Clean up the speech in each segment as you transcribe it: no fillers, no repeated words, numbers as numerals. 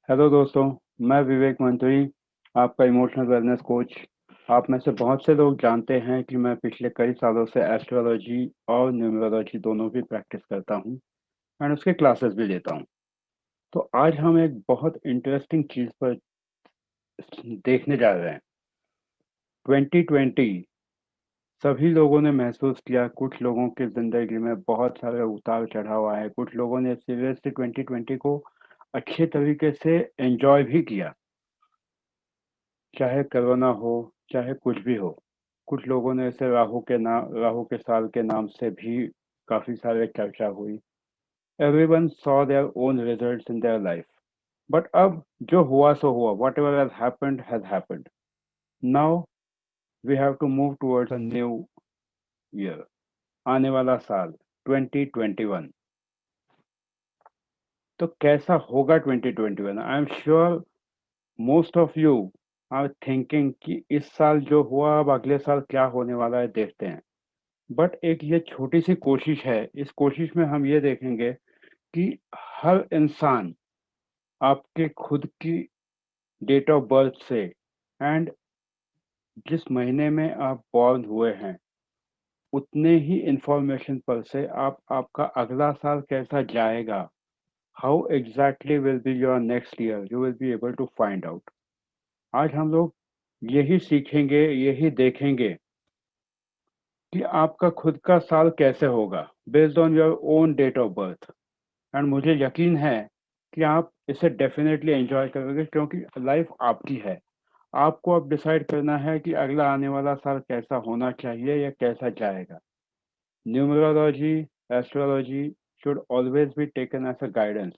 Hello दोस्तों, मैं विवेक मंत्री, आपका इमोशनल वेलनेस कोच। आप में से बहुत से लोग जानते हैं कि मैं पिछले कई सालों से एस्ट्रोलॉजी और न्यूमरोलॉजी दोनों की प्रैक्टिस करता हूं एंड उसके क्लासेस भी लेता हूं। तो आज हम एक बहुत इंटरेस्टिंग चीज़ पर देखने जा रहे हैं। 2020 सभी लोगों ने महसूस किया, कुछ लोगों की ज़िंदगी में बहुत सारे उतार चढ़ाव आए, कुछ लोगों ने सीरियसली 2020 को अच्छे तरीके से एंजॉय भी किया। चाहे कोरोना हो, चाहे कुछ भी हो। कुछ लोगों ने इसे राहु के साल के नाम से भी काफ़ी सारे चर्चा हुई। Everyone saw their own results in their life. But अब जो हुआ सो हुआ, whatever has happened. Now we have to move towards a new year, आने वाला साल 2021। तो कैसा होगा 2021? I am sure most of you are thinking कि इस साल जो हुआ, अब अगले साल क्या होने वाला है देखते हैं। बट एक ये छोटी सी कोशिश है। इस कोशिश में हम ये देखेंगे कि हर इंसान आपके खुद की डेट ऑफ बर्थ से एंड जिस महीने में आप बॉर्न हुए हैं, उतने ही इंफॉर्मेशन पर से आप आपका अगला साल कैसा जाएगा, how exactly will be your next year, you will be able to find out. आज हम लोग यही सीखेंगे, यही देखेंगे कि आपका खुद का साल कैसे होगा based on your own date of birth. And मुझे यकीन है कि आप इसे डेफिनेटली एंजॉय करोगे, क्योंकि लाइफ आपकी है। आपको अब डिसाइड करना है कि अगला आने वाला साल कैसा होना चाहिए या कैसा जाएगा। Numerology, astrology should always be taken as a guidance.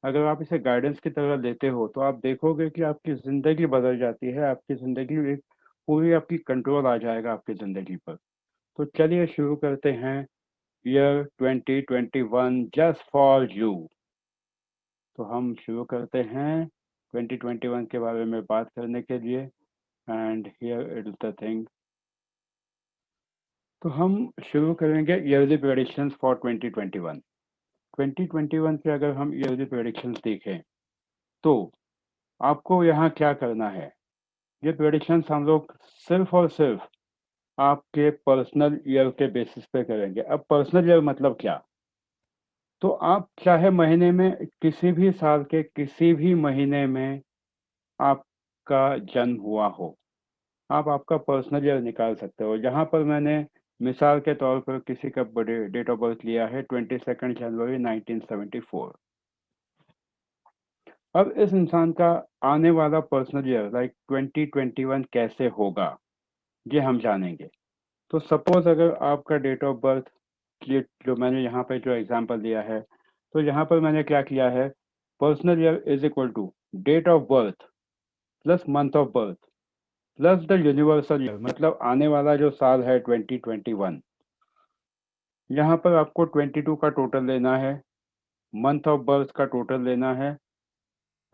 अगर आप इसे गाइडेंस की तरह लेते हो तो आप देखोगे कि आपकी ज़िंदगी बदल जाती है। आपकी ज़िंदगी एक पूरी आपकी कंट्रोल आ जाएगा आपकी ज़िंदगी पर। तो चलिए शुरू करते हैं। Year 2021 just for you. तो हम शुरू करते हैं 2021 के बारे में बात करने के लिए। And here is the thing. तो हम शुरू करेंगे ईयरली प्रेडिक्शंस फॉर 2021। 2021 के अगर हम ईयरली प्रेडिक्शंस देखें तो आपको यहाँ क्या करना है। ये प्रेडिक्शंस हम लोग सिर्फ और सिर्फ आपके पर्सनल ईयर के बेसिस पे करेंगे। अब पर्सनल ईयर मतलब क्या? तो आप चाहे महीने में, किसी भी साल के किसी भी महीने में आपका जन्म हुआ हो, आप आपका पर्सनल ईयर निकाल सकते हो। यहाँ पर मैंने मिसाल के तौर पर किसी का डेट ऑफ बर्थ लिया है 22 जनवरी 1974। अब इस इंसान का आने वाला पर्सनल ईयर लाइक 2021 कैसे होगा, ये हम जानेंगे। तो सपोज अगर आपका डेट ऑफ बर्थ, ये जो मैंने यहाँ पे जो एग्जांपल दिया है, तो यहाँ पर मैंने क्या किया है, personal year is equal to date of birth plus month of birth plus the universal year, मतलब आने वाला जो साल है 2021। यहाँ पर आपको 22 का टोटल लेना है, मंथ ऑफ बर्थ का टोटल लेना है,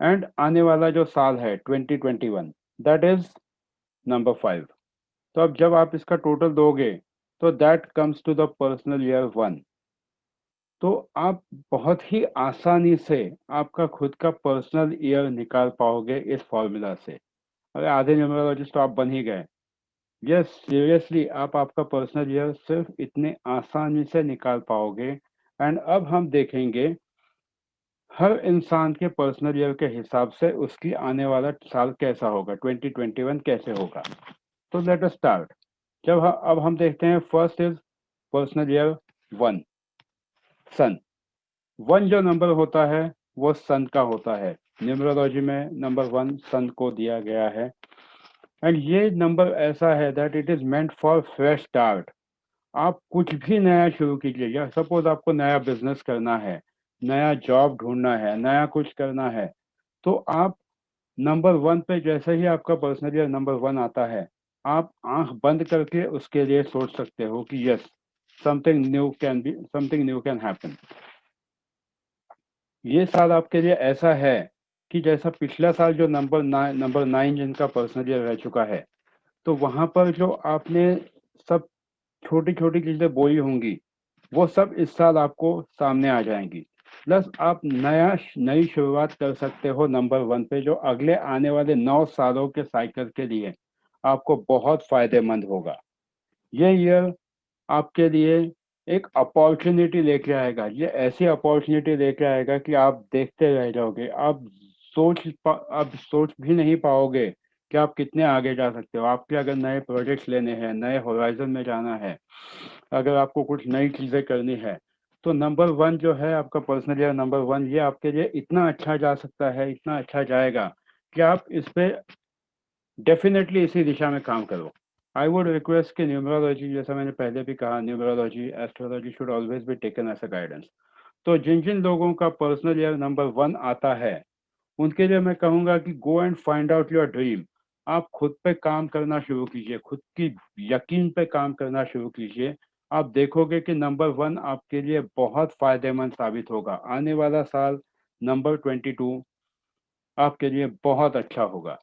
एंड आने वाला जो साल है 2021, दैट इज नंबर 5। तो अब जब आप इसका टोटल दोगे तो that comes to the personal year 1। तो आप बहुत ही आसानी से आपका खुद का पर्सनल ईयर निकाल पाओगे इस फॉर्मूला से। अरे आधे न्यूमरोलॉजिस्ट तो आप बन ही गए। यस, सीरियसली आप आपका पर्सनल ईयर सिर्फ इतने आसानी से निकाल पाओगे। एंड अब हम देखेंगे हर इंसान के पर्सनल ईयर के हिसाब से उसकी आने वाला साल कैसा होगा, 2021 कैसे होगा। तो लेट अस स्टार्ट। अब हम देखते हैं, फर्स्ट इज पर्सनल ईयर 1, सन। 1 जो नंबर होता है वो सन का होता है। न्यूमरोलॉजी में नंबर 1 सन को दिया गया है। एंड ये नंबर ऐसा है that it is meant for fresh start. आप कुछ भी नया शुरू कीजिए, या सपोज आपको नया बिजनेस करना है, नया जॉब ढूंढना है, नया कुछ करना है, तो आप नंबर 1 पे जैसे ही आपका पर्सनल ईयर नंबर 1 आता है, आप आंख बंद करके उसके लिए सोच सकते हो कि yes, something new can happen. ये साल आपके लिए ऐसा है कि जैसा पिछला साल जो नंबर 9 जिनका पर्सनल ईयर रह चुका है, तो वहां पर जो आपने सब छोटी छोटी चीजें बोई होंगी, वो सब इस साल आपको सामने आ जाएंगी। प्लस आप नई शुरुआत कर सकते हो नंबर 1 पे, जो अगले आने वाले 9 सालों के साइकिल के लिए आपको बहुत फायदेमंद होगा। ये ईयर आपके लिए एक अपॉर्चुनिटी लेके आएगा। ये ऐसी अपॉर्चुनिटी लेके आएगा कि आप देखते रह जाओगे। आप सोच भी नहीं पाओगे कि आप कितने आगे जा सकते हो। आपके अगर नए प्रोजेक्ट्स लेने हैं, नए होराइजन में जाना है, अगर आपको कुछ नई चीज़ें करनी है, तो नंबर 1 जो है आपका पर्सनल ईयर नंबर 1, ये आपके लिए इतना अच्छा जा सकता है, इतना अच्छा जाएगा कि आप इस पे डेफिनेटली इसी दिशा में काम करो। आई वुड रिक्वेस्ट कि न्यूमरोलॉजी, जैसा मैंने पहले भी कहा, numerology, astrology should always be taken as a guidance. तो जिन जिन लोगों का पर्सनल ईयर नंबर 1 आता है, उनके लिए मैं कहूँगा कि go and find out your dream. आप खुद पे काम करना शुरू कीजिए, खुद की यकीन पे काम करना शुरू कीजिए। आप देखोगे कि नंबर 1 आपके लिए बहुत फायदेमंद साबित होगा। आने वाला साल नंबर 22 आपके लिए बहुत अच्छा होगा।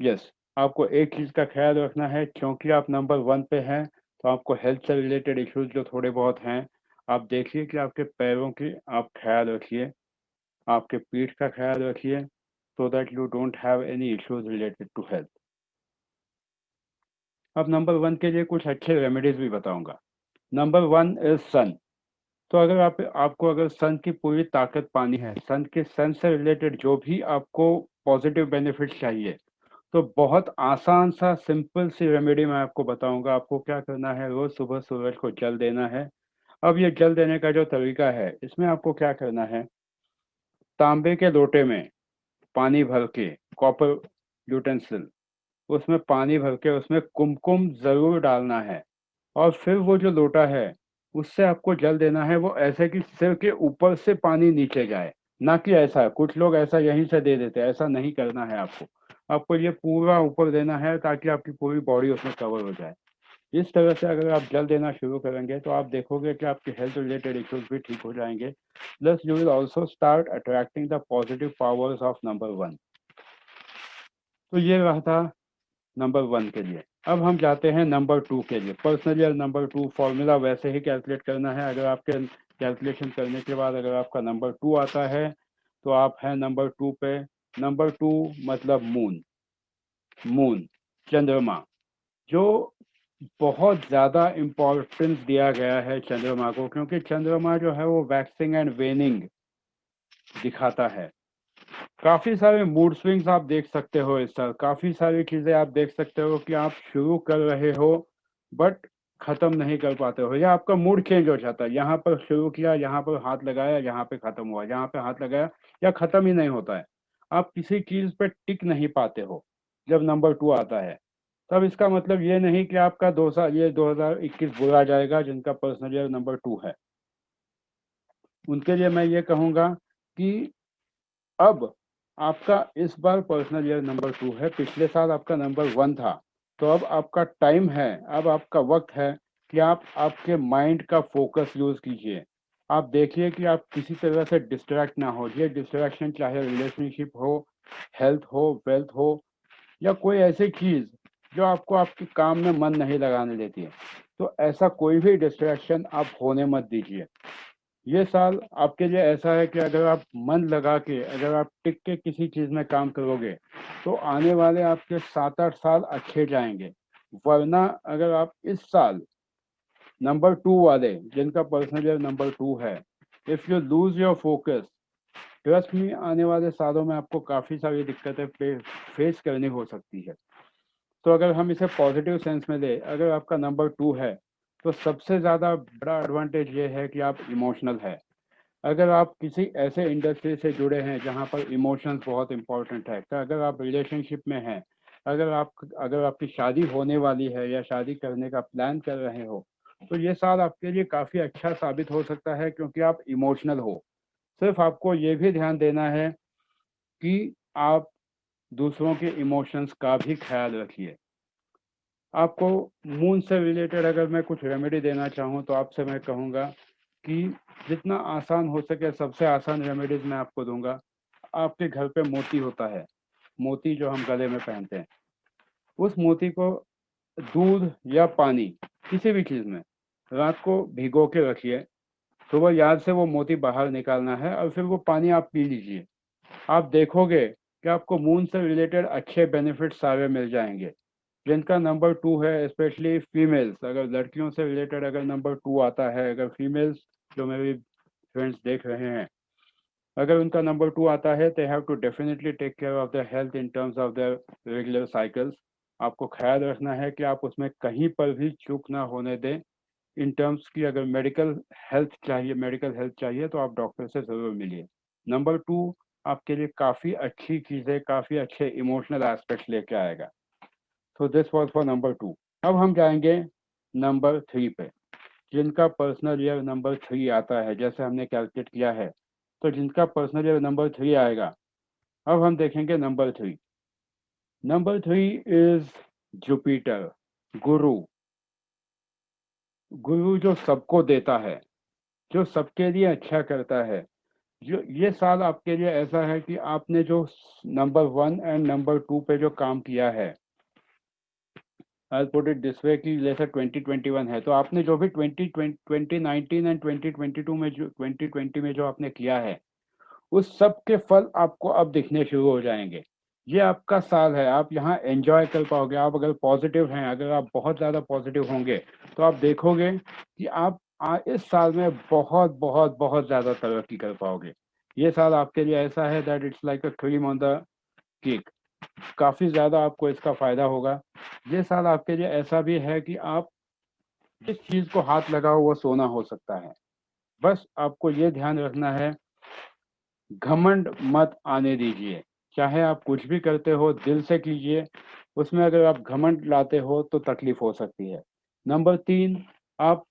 यस, आपको एक चीज़ का ख्याल रखना है, क्योंकि आप नंबर 1 पे हैं, तो आपको हेल्थ से रिलेटेड इश्यूज जो थोड़े बहुत हैं, आप देखिए कि आपके पैरों की आप ख्याल रखिए, आपके पीठ का ख्याल रखिए, so that you don't have any issues related to health. अब नंबर 1 के लिए कुछ अच्छे रेमेडीज भी बताऊंगा। नंबर 1 इज सन। तो अगर आपको अगर सन की पूरी ताकत पानी है, सन से रिलेटेड जो भी आपको पॉजिटिव बेनिफिट्स चाहिए, तो बहुत आसान सा सिंपल सी रेमेडी मैं आपको बताऊंगा। आपको क्या करना है, रोज सुबह सूरज को जल देना है। अब ये जल देने का जो तरीका है, इसमें आपको क्या करना है, तांबे के लोटे में पानी भर के, कॉपर यूटेंसिल, उसमें पानी भर के उसमें कुमकुम ज़रूर डालना है। और फिर वो जो लोटा है, उससे आपको जल देना है। वो ऐसे कि सिर के ऊपर से पानी नीचे जाए, ना कि ऐसा कुछ लोग ऐसा यहीं से दे देते हैं। ऐसा नहीं करना है आपको। आपको ये पूरा ऊपर देना है ताकि आपकी पूरी बॉडी उसमें कवर हो जाए। इस तरह से अगर आप जल देना शुरू करेंगे, तो आप देखोगे कि आपके हेल्थ रिलेटेड इश्यूज भी ठीक हो जाएंगे। Plus you will also start attracting the positive powers of number 1। तो ये रहा था नंबर 1 के लिए। अब हम जाते हैं नंबर 2 के लिए। पर्सनल ईयर नंबर 2 फॉर्मूला वैसे ही कैलकुलेट करना है। अगर आपके कैलकुलेशन करने के बाद अगर आपका नंबर 2 आता है, तो आप हैं नंबर 2 पे। नंबर 2 मतलब मून, चंद्रमा, जो बहुत ज़्यादा इम्पोर्टेंस दिया गया है चंद्रमा को, क्योंकि चंद्रमा जो है वो वैक्सिंग एंड वेनिंग दिखाता है। काफ़ी सारे मूड स्विंग्स आप देख सकते हो इस साल। काफ़ी सारी चीज़ें आप देख सकते हो कि आप शुरू कर रहे हो बट ख़त्म नहीं कर पाते हो, या आपका मूड चेंज हो जाता है। यहाँ पर शुरू किया, यहाँ पर हाथ लगाया, यहाँ पे ख़त्म हुआ, यहाँ पे हाथ लगाया, या ख़त्म ही नहीं होता है। आप किसी चीज़ पे टिक नहीं पाते हो जब नंबर 2 आता है। तब इसका मतलब ये नहीं कि आपका 2 साल, ये 2021 बुरा जाएगा। जिनका पर्सनल ईयर नंबर 2 है, उनके लिए मैं ये कहूँगा कि अब आपका इस बार पर्सनल ईयर नंबर 2 है। पिछले साल आपका नंबर 1 था। तो अब आपका टाइम है, अब आपका वक्त है कि आप आपके माइंड का फोकस यूज कीजिए। आप देखिए कि आप किसी तरह से डिस्ट्रैक्ट ना हो। ये डिस्ट्रैक्शन चाहे रिलेशनशिप हो, हेल्थ हो, वेल्थ हो, या कोई ऐसी चीज जो आपको आपके काम में मन नहीं लगाने देती है, तो ऐसा कोई भी डिस्ट्रैक्शन आप होने मत दीजिए। ये साल आपके लिए ऐसा है कि अगर आप मन लगा के, अगर आप टिक के किसी चीज में काम करोगे, तो आने वाले आपके 7-8 साल अच्छे जाएंगे। वरना अगर आप इस साल नंबर 2 वाले, जिनका पर्सनल ईयर नंबर 2 है, if you lose your focus, trust me, आने वाले सालों में आपको काफी सारी दिक्कतें फेस करनी हो सकती है। तो अगर हम इसे पॉजिटिव सेंस में ले, अगर आपका नंबर 2 है, तो सबसे ज्यादा बड़ा एडवांटेज ये है कि आप इमोशनल है। अगर आप किसी ऐसे इंडस्ट्री से जुड़े हैं जहां पर इमोशंस बहुत इंपॉर्टेंट है, तो अगर आप रिलेशनशिप में हैं, अगर आपकी शादी होने वाली है या शादी करने का प्लान कर रहे हो, तो ये साल आपके लिए काफ़ी अच्छा साबित हो सकता है, क्योंकि आप इमोशनल हो। सिर्फ आपको ये भी ध्यान देना है कि आप दूसरों के इमोशंस का भी ख्याल रखिए। आपको मून से रिलेटेड अगर मैं कुछ रेमेडी देना चाहूँ, तो आपसे मैं कहूँगा कि जितना आसान हो सके, सबसे आसान रेमेडीज मैं आपको दूंगा। आपके घर पे मोती होता है, मोती जो हम गले में पहनते हैं, उस मोती को दूध या पानी, किसी भी चीज़ में रात को भिगो के रखिए। तो वो याद से वो मोती बाहर निकालना है और फिर वो पानी आप पी लीजिए। आप देखोगे कि आपको मून से रिलेटेड अच्छे बेनिफिट सारे मिल जाएंगे। जिनका नंबर 2 है, स्पेशली फीमेल्स, अगर लड़कियों से रिलेटेड अगर नंबर 2 आता है, अगर फीमेल्स जो मेरी फ्रेंड्स देख रहे हैं, अगर उनका नंबर 2 आता है, they have to definitely take care of their health in terms of their regular cycles. आपको ख्याल रखना है कि आप उसमें कहीं पर भी चूक ना होने दें। इन टर्म्स की अगर मेडिकल हेल्प चाहिए तो आप डॉक्टर से ज़रूर मिलिए। नंबर 2 आपके लिए काफ़ी अच्छी चीज़ें, काफ़ी अच्छे इमोशनल एस्पेक्ट्स लेके आएगा। So this was for number 2। अब हम जाएंगे नंबर 3 पे। जिनका पर्सनल ईयर नंबर 3 आता है, जैसे हमने कैलकुलेट किया है, तो जिनका पर्सनल ईयर नंबर 3 आएगा, अब हम देखेंगे नंबर 3। नंबर 3 इज जुपिटर, गुरु। गुरु जो सबको देता है, जो सबके लिए अच्छा करता है। जो ये साल आपके लिए ऐसा है कि आपने जो नंबर 1 एंड नंबर 2 पे जो काम किया है, आई पुट इट दिस वे कि जैसे 2021 है, तो आपने जो भी 2019 एंड 2022 में जो 2020 में जो आपने किया है, उस सब के फल आपको अब दिखने शुरू हो जाएंगे। ये आपका साल है, आप यहाँ एंजॉय कर पाओगे। आप अगर पॉजिटिव हैं, अगर आप बहुत ज़्यादा पॉजिटिव होंगे, तो आप देखोगे कि आप इस साल में बहुत बहुत बहुत ज़्यादा तरक्की कर पाओगे। ये साल आपके लिए ऐसा है that it's like a cream on the cake. काफ़ी ज़्यादा आपको इसका फ़ायदा होगा। ये साल आपके लिए ऐसा भी है कि आप जिस चीज़ को हाथ लगाओ वो सोना हो सकता है। बस आपको ये ध्यान रखना है, घमंड मत आने दीजिए। चाहे आप कुछ भी करते हो, दिल से कीजिए। उसमें अगर आप घमंड लाते हो तो तकलीफ हो सकती है। नंबर 3, आप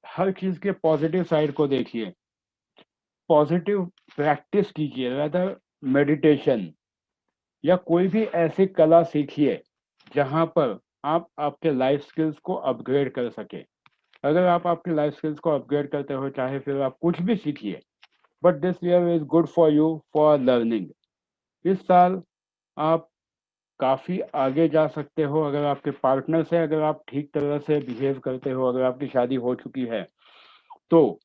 हर चीज़ के पॉजिटिव साइड को देखिए। पॉजिटिव प्रैक्टिस कीजिए, रादर मेडिटेशन या कोई भी ऐसी कला सीखिए जहाँ पर आप आपके लाइफ स्किल्स को अपग्रेड कर सके। अगर आप आपके लाइफ स्किल्स को अपग्रेड करते हो, चाहे फिर आप कुछ भी सीखिए, but this year is good for you for learning. इस साल आप काफ़ी आगे जा सकते हो अगर आपके पार्टनर से, अगर आप ठीक तरह से बिहेव करते हो। अगर आपकी शादी हो चुकी है तो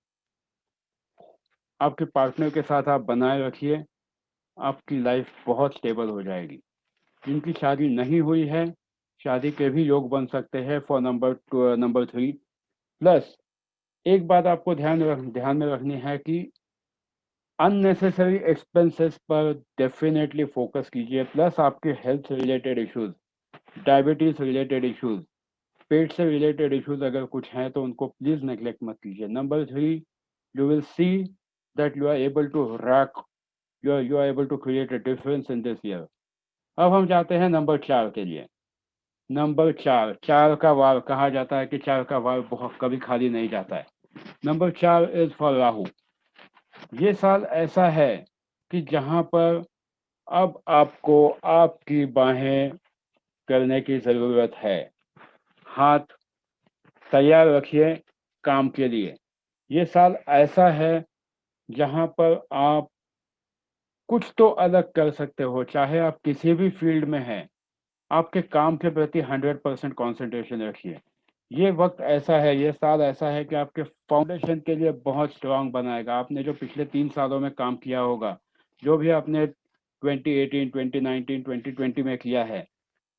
आपके पार्टनर के साथ आप बनाए रखिए, आपकी लाइफ बहुत स्टेबल हो जाएगी। जिनकी शादी नहीं हुई है, शादी के भी योग बन सकते हैं फॉर नंबर 3। प्लस एक बात आपको ध्यान में रखनी है कि अननेसेसरी एक्सपेंसेस पर डेफिनेटली फोकस कीजिए। प्लस आपके हेल्थ से related issues, diabetes related issues, पेट से रिलेटेड इश्यूज अगर कुछ हैं तो उनको प्लीज नेग्लेक्ट मत कीजिए। Number 3, you will see that you are able to rack you are able to create a difference in this year. अब हम जाते हैं नंबर 4 के लिए। नंबर 4, चार का वार कहा जाता है कि चार का वार बहुत कभी खाली नहीं जाता है। Number 4 is for Rahu. ये साल ऐसा है कि जहां पर अब आपको आपकी बाहें करने की जरूरत है। हाथ तैयार रखिए काम के लिए। ये साल ऐसा है जहां पर आप कुछ तो अलग कर सकते हो, चाहे आप किसी भी फील्ड में हैं। आपके काम के प्रति 100% कॉन्सेंट्रेशन रखिए। ये वक्त ऐसा है, ये साल ऐसा है कि आपके फाउंडेशन के लिए बहुत स्ट्रांग बनाएगा। आपने जो पिछले 3 सालों में काम किया होगा, जो भी आपने 2018, 2019, 2020 में किया है,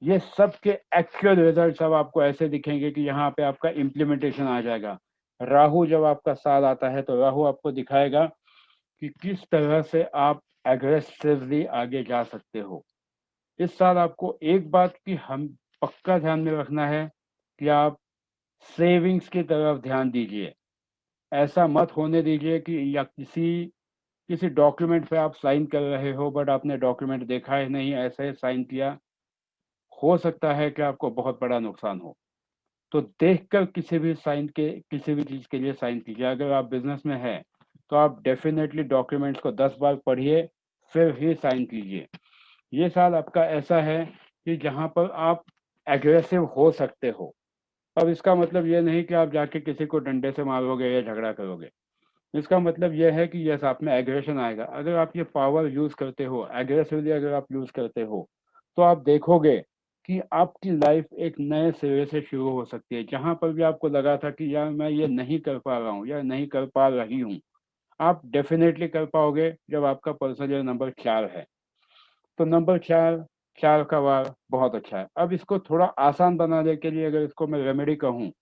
ये सब के एक्चुअल रिजल्ट अब आपको ऐसे दिखेंगे कि यहाँ पे आपका इम्प्लीमेंटेशन आ जाएगा। राहु जब आपका साल आता है तो राहु आपको दिखाएगा कि किस तरह से आप एग्रेसिवली आगे जा सकते हो। इस साल आपको एक बात की हम पक्का ध्यान में रखना है कि आप सेविंग्स की तरफ ध्यान दीजिए। ऐसा मत होने दीजिए कि या किसी डॉक्यूमेंट पे आप साइन कर रहे हो बट आपने डॉक्यूमेंट देखा है नहीं, ऐसे साइन किया, हो सकता है कि आपको बहुत बड़ा नुकसान हो। तो देखकर किसी भी चीज़ के लिए साइन कीजिए। अगर आप बिजनेस में हैं तो आप डेफिनेटली डॉक्यूमेंट्स को 10 बार पढ़िए, फिर ही साइन कीजिए। ये साल आपका ऐसा है कि जहाँ पर आप एग्रेसिव हो सकते हो। अब इसका मतलब ये नहीं कि आप जाके किसी को डंडे से मारोगे या झगड़ा करोगे। इसका मतलब यह है कि यस, आप में एग्रेशन आएगा। अगर आप ये पावर यूज़ करते हो, एग्रेसिवली अगर आप यूज़ करते हो, तो आप देखोगे कि आपकी लाइफ एक नए सिरे से शुरू हो सकती है। जहाँ पर भी आपको लगा था कि यार मैं ये नहीं कर पा रहा हूँ या नहीं कर पा रही हूँ, आप डेफिनेटली कर पाओगे जब आपका पर्सनल ईयर नंबर 4 है। तो नंबर 4, 4 का वार बहुत अच्छा है। अब इसको थोड़ा आसान बनाने के लिए अगर इसको मैं रेमेडी कहूँ,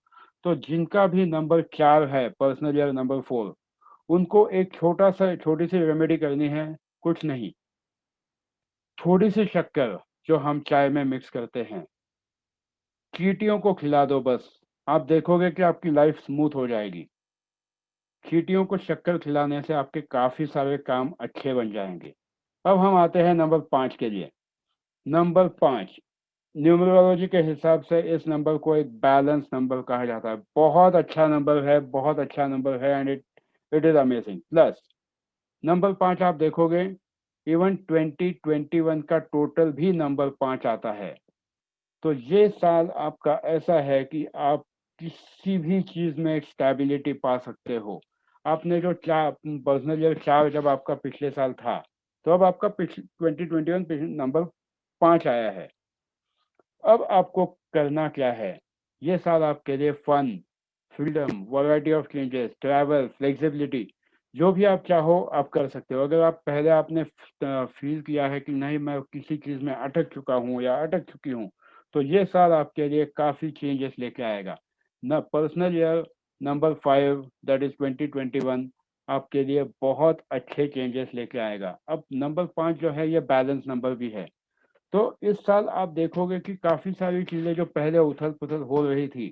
तो जिनका भी नंबर 4 है पर्सनल ईयर नंबर 4, उनको एक छोटी सी रेमेडी करनी है। कुछ नहीं, थोड़ी सी शक्कर जो हम चाय में मिक्स करते हैं, चींटियों को खिला दो बस। आप देखोगे कि आपकी लाइफ स्मूथ हो जाएगी। चींटियों को शक्कर खिलाने से आपके काफी सारे काम अच्छे बन जाएंगे। अब हम आते हैं नंबर 5 के लिए। नंबर 5 न्यूमरोलॉजी के हिसाब से इस नंबर को एक बैलेंस नंबर कहा जाता है। बहुत अच्छा नंबर है, बहुत अच्छा नंबर है, and it is amazing. Plus number 5 आप देखोगे, इवन 2021 का टोटल भी नंबर 5 आता है। तो ये साल आपका ऐसा है कि आप किसी भी चीज में एक स्टेबिलिटी पा सकते हो। आपने जो चार पर्सनल ईयर 4 जब आपका पिछले साल था, तो अब आपका 2021 नंबर 5 आया है। अब आपको करना क्या है? ये साल आपके लिए fun, freedom, variety of changes, travel, flexibility, जो भी आप चाहो आप कर सकते हो। अगर आप पहले आपने फील किया है कि नहीं मैं किसी चीज में अटक चुका हूँ या अटक चुकी हूँ, तो ये साल आपके लिए काफी चेंजेस लेके आएगा। न personal year number 5 that is 2021 आपके लिए बहुत अच्छे चेंजेस लेके आएगा। अब नंबर 5 जो है ये बैलेंस नंबर भी है। तो इस साल आप देखोगे कि काफी सारी चीजें जो पहले उथल पुथल हो रही थी,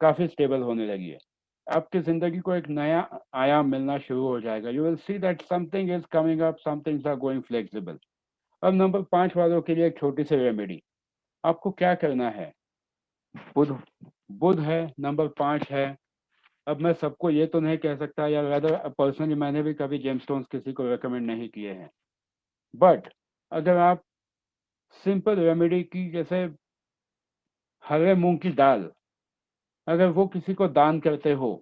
काफी स्टेबल होने लगी है। आपकी जिंदगी को एक नया आयाम मिलना शुरू हो जाएगा। You will see that something is coming up, somethings are going flexible. अब नंबर 5 वालों के लिए एक छोटी सी रेमेडी। आपको क्या करना है? बुध बुध है, नंबर 5 है। अब मैं सबको ये तो नहीं कह सकता, या अदर पर्सनली मैंने भी कभी जेमस्टोन्स किसी को रेकमेंड नहीं किए हैं, बट अगर आप सिंपल रेमेडी की, जैसे हरे मूंग की दाल, अगर वो किसी को दान करते हो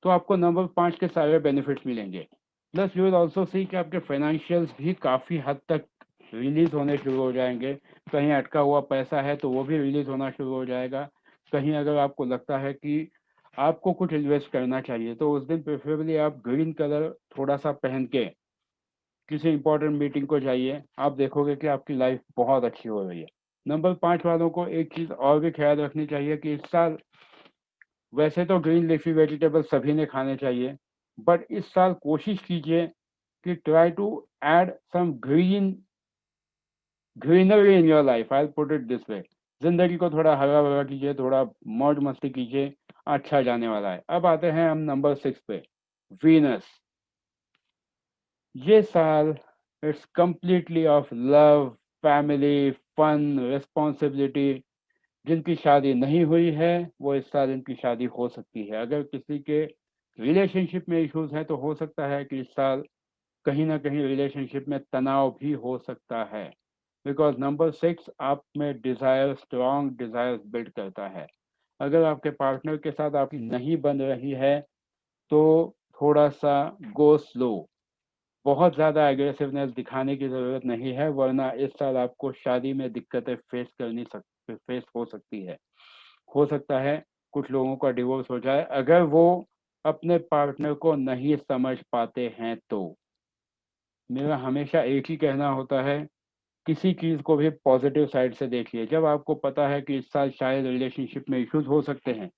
तो आपको नंबर 5 के सारे बेनिफिट्स मिलेंगे। Plus you will also see कि आपके फाइनेंशियल्स भी काफ़ी हद तक रिलीज होने शुरू हो जाएंगे। कहीं अटका हुआ पैसा है तो वो भी रिलीज होना शुरू हो जाएगा। कहीं अगर आपको लगता है कि आपको कुछ इन्वेस्ट करना चाहिए, तो उस दिन प्रेफरेबली आप ग्रीन कलर थोड़ा सा पहन के किसी इंपॉर्टेंट मीटिंग को जाइए। आप देखोगे कि आपकी लाइफ बहुत अच्छी हो रही है। नंबर 5 वालों को एक चीज़ और भी ख्याल रखनी चाहिए कि इस साल वैसे तो ग्रीन लीफी वेजिटेबल सभी ने खाने चाहिए, बट इस साल कोशिश कीजिए कि try to add some greenery in your life. I put it this way, जिंदगी को थोड़ा हरा भरा कीजिए, थोड़ा मौज मस्ती कीजिए, अच्छा जाने वाला है। अब आते हैं हम नंबर 6 पे, वीनस। ये साल it's completely of love, family, fun, responsibility. जिनकी शादी नहीं हुई है वो इस साल इनकी शादी हो सकती है। अगर किसी के रिलेशनशिप में इश्यूज हैं तो हो सकता है कि इस साल कहीं ना कहीं रिलेशनशिप में तनाव भी हो सकता है, बिकॉज नंबर 6 आप में डिजायर, स्ट्रॉन्ग डिजायर्स बिल्ड करता है। अगर आपके पार्टनर के साथ आपकी नहीं बन रही है तो थोड़ा सा गो स्लो। बहुत ज़्यादा एग्रेसिवनेस दिखाने की ज़रूरत नहीं है, वरना इस साल आपको शादी में दिक्कतें फेस हो सकती है। हो सकता है कुछ लोगों का डिवोर्स हो जाए अगर वो अपने पार्टनर को नहीं समझ पाते हैं तो। मेरा हमेशा एक ही कहना होता है, किसी चीज़ को भी पॉजिटिव साइड से देखिए। जब आपको पता है कि इस साल शायद रिलेशनशिप में इश्यूज हो सकते हैं,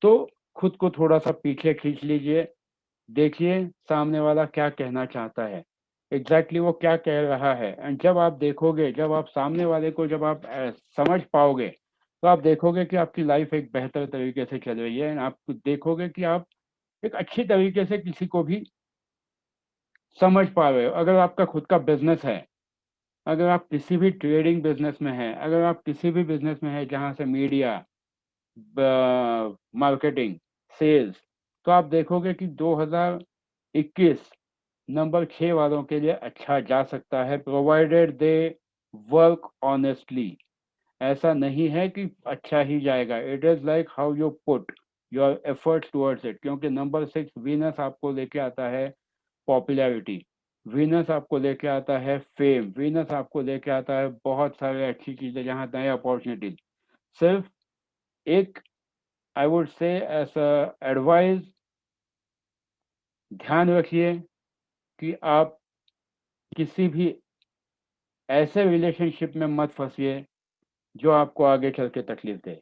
तो खुद को थोड़ा सा पीछे खींच लीजिए। देखिए सामने वाला क्या कहना चाहता है, एग्जैक्टली वो क्या कह रहा है। एंड जब आप देखोगे, जब आप सामने वाले को जब आप समझ पाओगे, तो आप देखोगे कि आपकी लाइफ एक बेहतर तरीके से चल रही है। एंड आप देखोगे कि आप एक अच्छी तरीके से किसी को भी समझ पा रहे हो। अगर आपका खुद का बिजनेस है, अगर आप किसी भी ट्रेडिंग बिजनेस में हैं, अगर आप किसी भी बिजनेस में हैं जहाँ से मीडिया, मार्केटिंग, सेल्स, तो आप देखोगे कि 2021 नंबर 6 वालों के लिए अच्छा जा सकता है, प्रोवाइडेड दे वर्क ऑनेस्टली। ऐसा नहीं है कि अच्छा ही जाएगा, it is like how you put your efforts towards it. क्योंकि नंबर 6 वीनस आपको लेके आता है पॉपुलैरिटी, वीनस आपको लेके आता है फेम, वीनस आपको लेके आता है बहुत सारे अच्छी चीजें, जहाँ नए अपॉर्चुनिटीज। सिर्फ एक I would say as advice, ध्यान रखिए कि आप किसी भी ऐसे रिलेशनशिप में मत फंसिए जो आपको आगे चल के तकलीफ दे,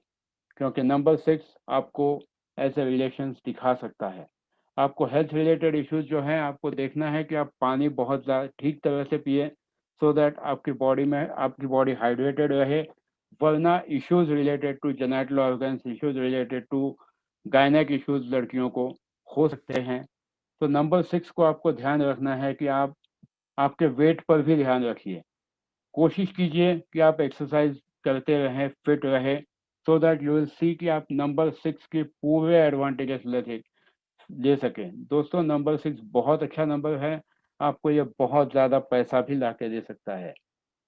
क्योंकि नंबर 6 आपको ऐसे रिलेशंस दिखा सकता है। आपको हेल्थ रिलेटेड इश्यूज जो हैं, आपको देखना है कि आप पानी बहुत ज़्यादा ठीक तरह से पिए, सो दैट आपकी बॉडी हाइड्रेटेड रहे, वरना issues related to genital organs, issues related to gynaec issues लड़कियों को हो सकते हैं। तो नंबर 6 को आपको ध्यान रखना है कि आप आपके वेट पर भी ध्यान रखिए। कोशिश कीजिए कि आप एक्सरसाइज करते रहें, फिट रहे, सो दैट यू विल सी कि आप नंबर 6 के पूरे एडवांटेजेस ले सकें। दोस्तों, नंबर 6 बहुत अच्छा नंबर है, आपको ये बहुत ज़्यादा पैसा भी ला के दे सकता है।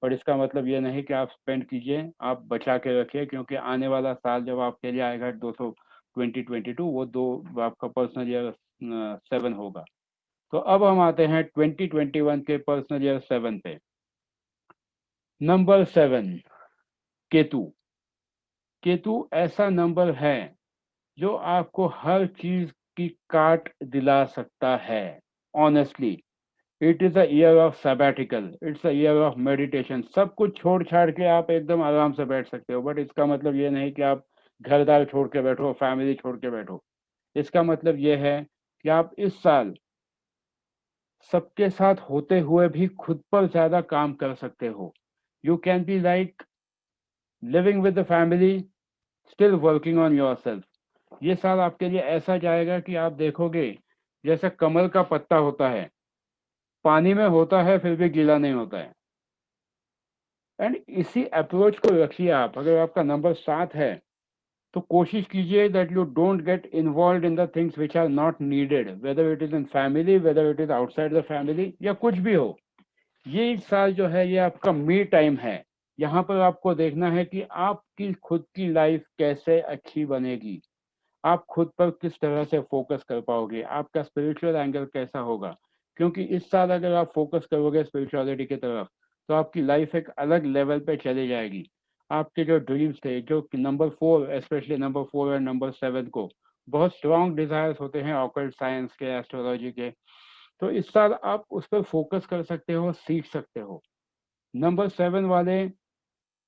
पर इसका मतलब ये नहीं कि आप स्पेंड कीजिए, आप बचा के रखिए, क्योंकि आने वाला साल जब आपके लिए आएगा 2022, वो आपका पर्सनल ईयर 7 होगा। तो अब हम आते हैं 2021 के पर्सनल ईयर 7 पे। नंबर 7, केतु। केतु ऐसा नंबर है जो आपको हर चीज की काट दिला सकता है। Honestly, it is a year of sabbatical, it's a year of meditation. सब कुछ छोड़ छाड़ के आप एकदम आराम से बैठ सकते हो, बट इसका मतलब ये नहीं कि आप घरदार छोड़ के बैठो, फैमिली छोड़ के बैठो। इसका मतलब ये है कि आप इस साल सबके साथ होते हुए भी खुद पर ज्यादा काम कर सकते हो। You can be like living with the family, still working on your self. ये साल आपके लिए ऐसा जाएगा कि आप देखोगे जैसे कमल का पत्ता होता है, पानी में होता है फिर भी गीला नहीं होता है। एंड इसी अप्रोच को रखिए आप। अगर आपका नंबर 7 है तो कोशिश कीजिए that you don't get involve in the things which are not needed, whether it is in family, whether it is outside the family, या कुछ भी हो। ये साल जो है ये आपका मी टाइम है। यहाँ पर आपको देखना है कि आपकी खुद की लाइफ कैसे अच्छी बनेगी, आप खुद पर किस तरह से फोकस कर पाओगे, आपका स्पिरिचुअल एंगल कैसा होगा। क्योंकि इस साल अगर आप फोकस करोगे स्पिरिचुअलिटी की तरफ, तो आपकी लाइफ एक अलग लेवल पे चली जाएगी। आपके जो ड्रीम्स थे, जो नंबर 4, स्पेशली नंबर 4 और नंबर 7 को बहुत स्ट्रॉन्ग डिजायर्स होते हैं ऑकल्ट साइंस के, एस्ट्रोलॉजी के, तो इस साल आप उस पर फोकस कर सकते हो, सीख सकते हो। नंबर 7 वाले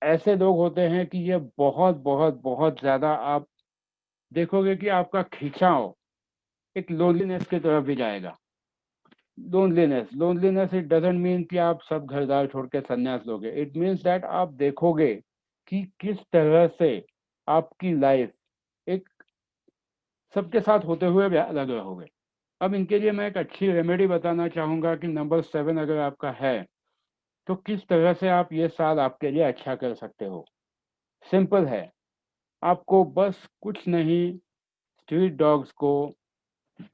ऐसे लोग होते हैं कि ये बहुत बहुत बहुत ज्यादा, आप देखोगे कि आपका खिंचाव एक लोनलीनेस की तरफ भी जाएगा। लोनलीनेस इट डजंट मीन कि आप सब घरदार छोड़ के संन्यास लोगे, इट मीन्स दैट आप देखोगे कि किस तरह से आपकी लाइफ एक सबके साथ होते हुए भी अलग रहोगे। अब इनके लिए मैं एक अच्छी रेमेडी बताना चाहूंगा कि नंबर 7 अगर आपका है तो किस तरह से आप ये साल आपके लिए अच्छा कर सकते हो। सिंपल है, आपको बस कुछ नहीं, स्ट्रीट डॉग्स को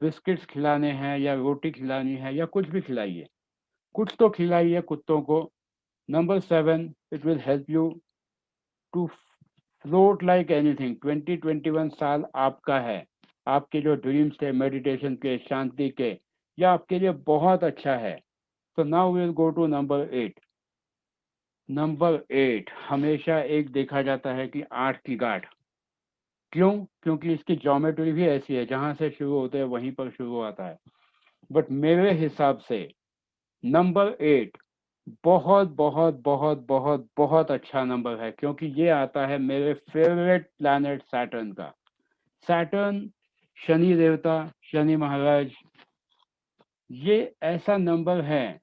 बिस्किट्स खिलाने हैं या रोटी खिलानी है या कुछ भी खिलाइए, कुछ तो खिलाइए कुत्तों को। Number 7, it will help you to float like anything. 2021 साल आपका है, आपके जो ड्रीम्स थे मेडिटेशन के, शांति के, यह आपके लिए बहुत अच्छा है। तो now will go to number 8। Number 8 हमेशा एक देखा जाता है कि 8 की गाठ। क्यों? क्योंकि इसकी ज्योमेट्री भी ऐसी है, जहां से शुरू होते हैं वहीं पर शुरू आता है। बट मेरे हिसाब से नंबर 8 बहुत बहुत बहुत बहुत बहुत अच्छा नंबर है, क्योंकि ये आता है मेरे फेवरेट प्लैनेट सैटर्न का। सैटर्न, शनि देवता, शनि महाराज, ये ऐसा नंबर है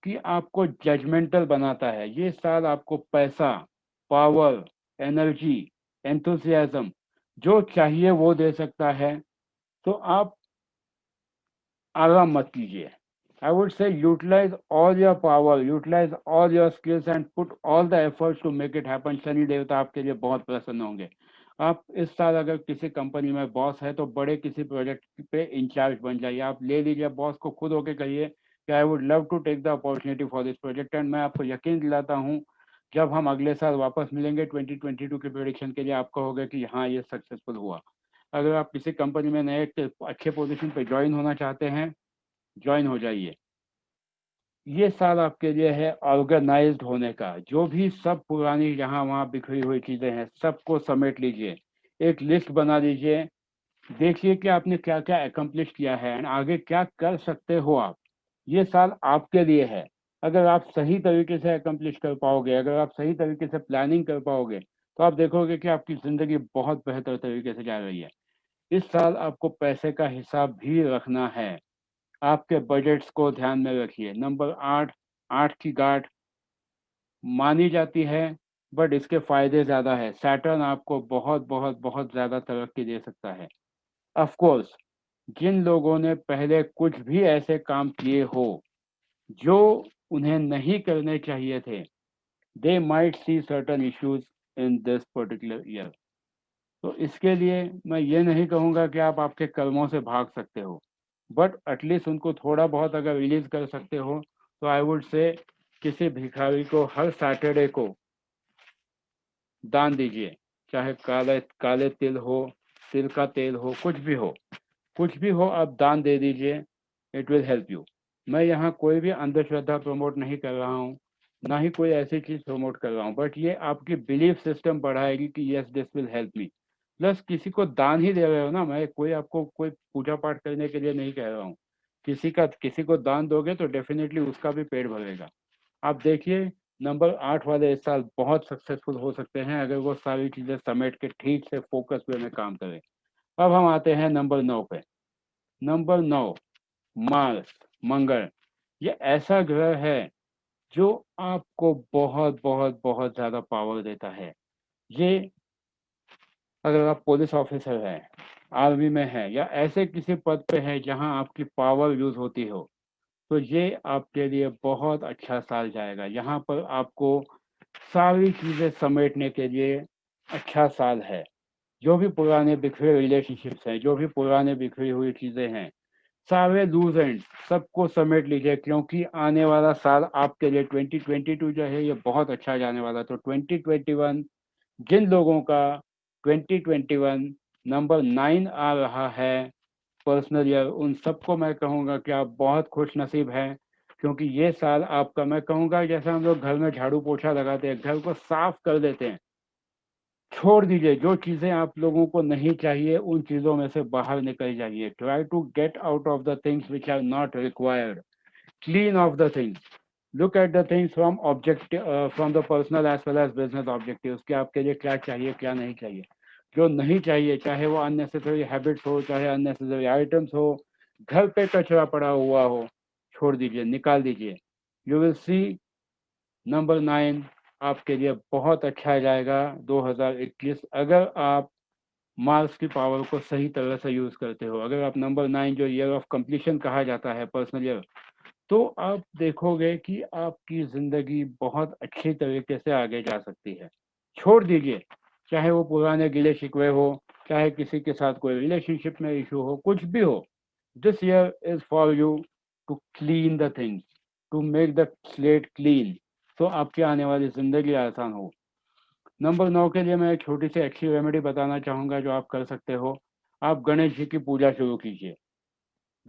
कि आपको जजमेंटल बनाता है। ये साल आपको पैसा, पावर, एनर्जी, एंथुसियाज्म जो चाहिए वो दे सकता है। तो आप आराम मत कीजिए। I would say utilize all your power, utilize all your skills and put all the efforts to make it happen. Shani देवता आपके लिए बहुत प्रसन्न होंगे। आप इस साल अगर किसी कंपनी में बॉस है तो बड़े किसी प्रोजेक्ट पे इंचार्ज बन जाइए। आप ले लीजिए, बॉस को खुद होके कहिए कि I would love to take the opportunity for this project, and मैं आपको यकीन दिलाता हूँ जब हम अगले साल वापस मिलेंगे 2022 के प्रेडिक्शन के लिए, आप कहोगे कि हाँ ये सक्सेसफुल हुआ। अगर आप किसी कंपनी में नए अच्छे पोजीशन पे ज्वाइन होना चाहते हैं, ज्वाइन हो जाइए। ये साल आपके लिए है ऑर्गेनाइज्ड होने का। जो भी सब पुरानी यहाँ वहाँ बिखरी हुई चीजें हैं, सबको समेट लीजिए, एक लिस्ट बना लीजिए, देखिए कि आपने क्या क्या एकम्प्लिश किया है एंड आगे क्या कर सकते हो आप। ये साल आपके लिए है। अगर आप सही तरीके से एकम्प्लिश कर पाओगे, अगर आप सही तरीके से प्लानिंग कर पाओगे, तो आप देखोगे कि आपकी जिंदगी बहुत बेहतर तरीके से जा रही है। इस साल आपको पैसे का हिसाब भी रखना है, आपके बजट्स को ध्यान में रखिए। नंबर 8, 8 की गांठ मानी जाती है, बट इसके फायदे ज्यादा है। सैटर्न आपको बहुत बहुत बहुत ज्यादा तरक्की दे सकता है। ऑफ कोर्स, जिन लोगों ने पहले कुछ भी ऐसे काम किए हो जो उन्हें नहीं करने चाहिए थे, they might see certain issues in this particular year. तो इसके लिए मैं ये नहीं कहूँगा कि आप आपके कर्मों से भाग सकते हो, बट एटलीस्ट उनको थोड़ा बहुत अगर रिलीज कर सकते हो, तो आई वुड से किसी भिखारी को हर सैटरडे को दान दीजिए। चाहे काले काले तिल हो, तिल का तेल हो, कुछ भी हो, आप दान दे दीजिए। It will help you. मैं यहाँ कोई भी अंधश्रद्धा प्रमोट नहीं कर रहा हूँ, ना ही कोई ऐसी चीज प्रमोट कर रहा हूँ, बट ये आपकी बिलीफ सिस्टम बढ़ाएगी कि yes this will help me. Plus किसी को दान ही दे रहे हो ना, मैं कोई आपको कोई पूजा पाठ करने के लिए नहीं कह रहा हूँ। किसी को दान दोगे तो डेफिनेटली उसका भी पेट भरेगा। आप देखिए, नंबर 8 वाले इस साल बहुत सक्सेसफुल हो सकते हैं अगर वो सारी चीजें समेट के ठीक से फोकस वे में काम करें। अब हम आते हैं नंबर 9 पे। नंबर 9, मार्स, मंगल। ये ऐसा ग्रह है जो आपको बहुत बहुत बहुत ज्यादा पावर देता है। ये अगर आप पुलिस ऑफिसर हैं, आर्मी में हैं, या ऐसे किसी पद पे हैं जहां आपकी पावर यूज होती हो, तो ये आपके लिए बहुत अच्छा साल जाएगा। यहाँ पर आपको सारी चीजें समेटने के लिए अच्छा साल है। जो भी पुराने बिखरे रिलेशनशिप्स हैं, जो भी पुराने बिखरी हुई चीजें हैं, सारे लूज एंड सबको समेट लीजिए, क्योंकि आने वाला साल आपके लिए 2022 जो है ये बहुत अच्छा जाने वाला। तो 2021, जिन लोगों का 2021 नंबर 9 आ रहा है पर्सनल ईयर, उन सबको मैं कहूँगा कि आप बहुत खुश नसीब हैं, क्योंकि ये साल आपका, मैं कहूँगा जैसे हम लोग घर में झाड़ू पोछा लगाते हैं, घर को साफ कर देते हैं, छोड़ दीजिए। जो चीजें आप लोगों को नहीं चाहिए, उन चीजों में से बाहर निकल जाइए। Try to get out of the things which are not required, clean of the things. Look at the things from objective, from the personal as well as business objectives, कि आपके लिए क्या चाहिए क्या नहीं चाहिए। जो नहीं चाहिए, चाहे वो अननेसेसरी हैबिट्स हो, चाहे अननेसेसरी आइटम्स हो, घर पे कचरा पड़ा हुआ हो, छोड़ दीजिए, निकाल दीजिए। यू विल सी नंबर 9 आपके लिए बहुत अच्छा जाएगा 2021, अगर आप मार्स की पावर को सही तरह से यूज करते हो। अगर आप नंबर 9, जो ईयर ऑफ कंप्लीशन कहा जाता है, पर्सनल ईयर, तो आप देखोगे कि आपकी जिंदगी बहुत अच्छी तरीके से आगे जा सकती है। छोड़ दीजिए, चाहे वो पुराने गिले शिकवे हो, चाहे किसी के साथ कोई रिलेशनशिप में इशू हो, कुछ भी हो। This year is for you to clean the things, to make the slate clean, तो आपकी आने वाली जिंदगी आसान हो। नंबर 9 के लिए मैं एक छोटी सी अच्छी रेमेडी बताना चाहूंगा जो आप कर सकते हो। आप गणेश जी की पूजा शुरू कीजिए,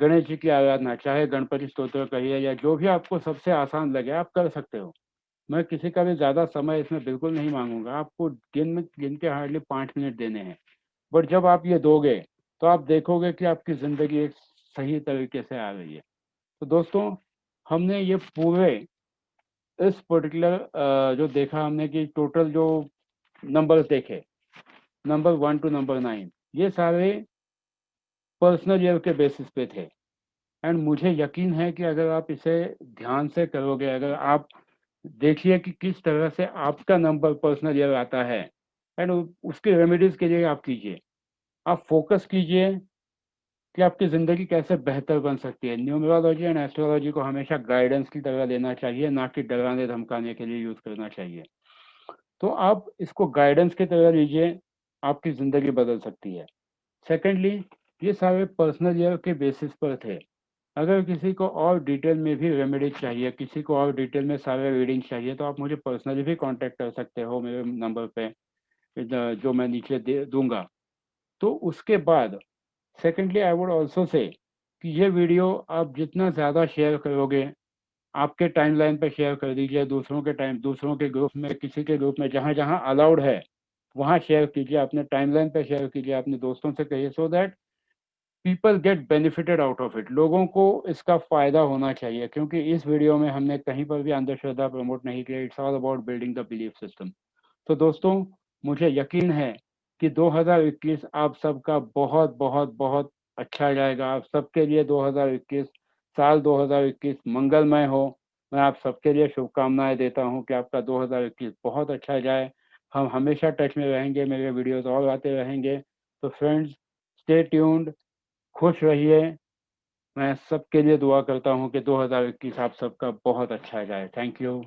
गणेश जी की आराधना, चाहे गणपति स्तोत्र कहिए या जो भी आपको सबसे आसान लगे, आप कर सकते हो। मैं किसी का भी ज्यादा समय इसमें बिल्कुल नहीं मांगूंगा, आपको गिन के हार्डली 5 मिनट देने हैं। बट जब आप ये दोगे, तो आप देखोगे कि आपकी जिंदगी एक सही तरीके से आ रही है। तो दोस्तों, हमने ये पूरे इस पर्टिकुलर जो देखा हमने कि टोटल जो नंबर्स देखे, नंबर 1 टू नंबर 9, ये सारे पर्सनल ईयर के बेसिस पे थे। एंड मुझे यकीन है कि अगर आप इसे ध्यान से करोगे, अगर आप देखिए कि किस तरह से आपका नंबर पर्सनल ईयर आता है, एंड उसके रेमेडीज के लिए आप कीजिए, आप फोकस कीजिए कि आपकी ज़िंदगी कैसे बेहतर बन सकती है। न्यूमरोलॉजी एंड एस्ट्रोलॉजी को हमेशा गाइडेंस की तरह लेना चाहिए, ना कि डराने धमकाने के लिए यूज़ करना चाहिए। तो आप इसको गाइडेंस की तरह लीजिए, आपकी ज़िंदगी बदल सकती है। सेकेंडली, ये सारे पर्सनल ईयर के बेसिस पर थे। अगर किसी को और डिटेल में भी रेमेडीज चाहिए, किसी को और डिटेल में सारे रीडिंग चाहिए, तो आप मुझे पर्सनली भी कांटेक्ट कर सकते हो मेरे नंबर पे, जो मैं नीचे दे दूंगा। तो उसके बाद secondly I would also say कि ये वीडियो आप जितना ज़्यादा शेयर करोगे, आपके टाइमलाइन पे शेयर कर दीजिए, दूसरों के ग्रुप में, किसी के ग्रुप में, जहाँ जहाँ अलाउड है वहाँ शेयर कीजिए, अपने टाइमलाइन पे शेयर कीजिए, अपने दोस्तों से कहिए, so that people get benefited out of it. लोगों को इसका फायदा होना चाहिए, क्योंकि इस वीडियो में हमने कहीं पर भी अंधश्रद्धा प्रमोट नहीं किया। It's all about building the belief system. तो दोस्तों, मुझे यकीन है कि 2021 आप सबका बहुत बहुत बहुत अच्छा जाएगा। आप सबके लिए 2021 साल 2021 मंगलमय हो। मैं आप सबके लिए शुभकामनाएं देता हूं कि आपका 2021 बहुत अच्छा जाए। हम हमेशा टच में रहेंगे, मेरे वीडियोस और आते रहेंगे। तो फ्रेंड्स, स्टे ट्यून्ड, खुश रहिए। मैं सबके लिए दुआ करता हूं कि 2021 आप सबका बहुत अच्छा जाए। Thank you.